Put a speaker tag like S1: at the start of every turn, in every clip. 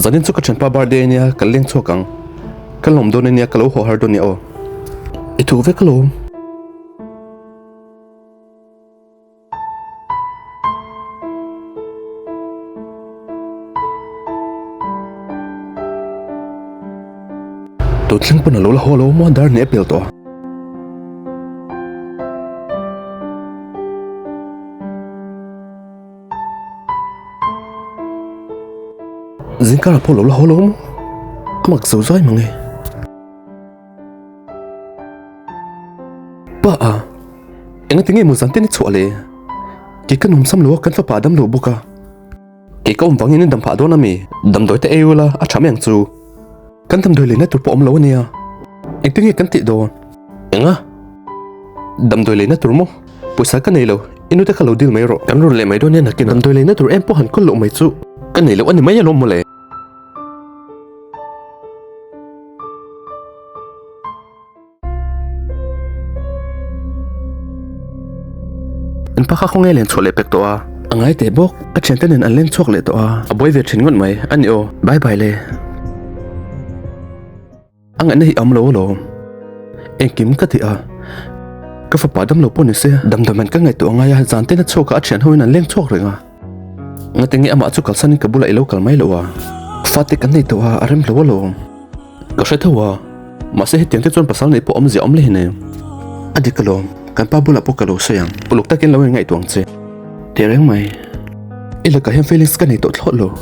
S1: zanin chu ka chen pa birthday nia kal leng chokang kalom don nia kalo ho har don nia o itu ve kalom to tling pun lo la holo mo dar ne pel to Zinkara polo la holo mo amak so zai mangi pa a enga tingi mo zante ni chwale ki kanum sam lo kan fa padam lo buka ki ka umwangin dam pa do na mi dam doi te eula a chameng chu kan tam doi le na tur pom lo nia eng tingi kan ti do enga dam doi le na tur mo puisa kan nei lo inu te khalo dil mai ro kan ro le mai do ne na kin dam doi le na tur em po han kul lo mai chu kan nei lo ani mai lo mo le an pakha khong elen chole pek to a angai te bok a chen ten an len chok le to a boy ve thin ngon mai ani o bye bye le ang an hi am lo lo en kim ka ti a ka fa padam lo pon se dam dam an ka ngai to anga ya zan te na choka a chen hoin an leng chok renga ngatingi ama chu kalsanin kabula ilo kalmai lo a fati kan nei to a arem lo lo ka she thawa ma se hetiang te chon pasal nei po om zi om le ne adikalom kan pa bula po kalo sayang puluk takin lawen ngai tuang che tereng mai ila ka hem feelings ka nei to thlolo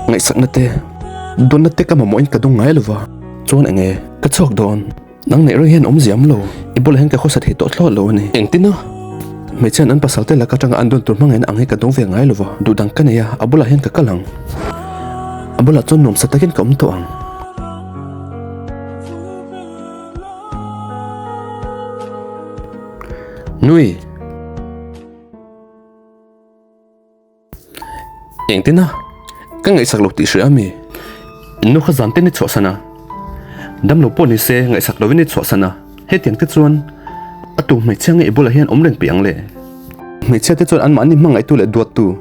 S1: ngai sak na te don na te ka mamoin ka dong ngai lova chon enge ka chok don nang nei ro hian om ziam lo ibol hen ka khosat he to thlolo ni engtina me chen an pasal te la ka tanga an don tur mangen angai ka dong ve ngai lova du dang ka neya abula hen ka kalang abula chon nom satakin ka to ang Nui Yang tina Ka ngai sak lo ti shri ami Inu kha zante ni chwa sana Dam lo po ni se ngai sak lo ni chwa sana He tiang te chuan Atu mai chiang e bola hian omren piang le Mai chia te chuan an ma ni mangai tu le duat tu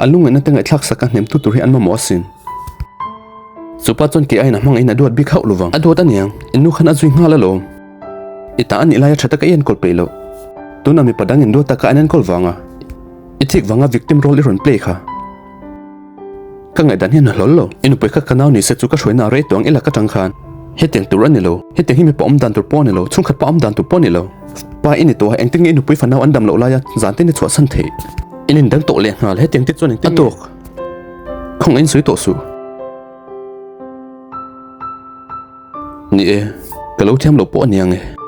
S1: Alung na te ngai thlak sak nem tu tur hi an ma mo sin Supa chuan ki ai na mangai na duat bi khau lovang Aduat aniang Inu khan azui nga la lo Ita an ilaya thata ka yen kol pe lo Tuna mi padang indo ta ka anan kol wanga itik wanga victim role iron play kha ka ngai dan hian hlol lo inu pe kha kanau ni se chu ka shroina re tong ila ka tang khan heteng tur ani lo heteng hi mi pa om dan tur pon lo chung khat pa om dan tur pon lo pa ini to engting inu pui fanau andam lo la ya zante ni chwa san the inin dang to le ngal heteng ti chon engting atok khong in sui to su ni e kalo thiam lo po aniang e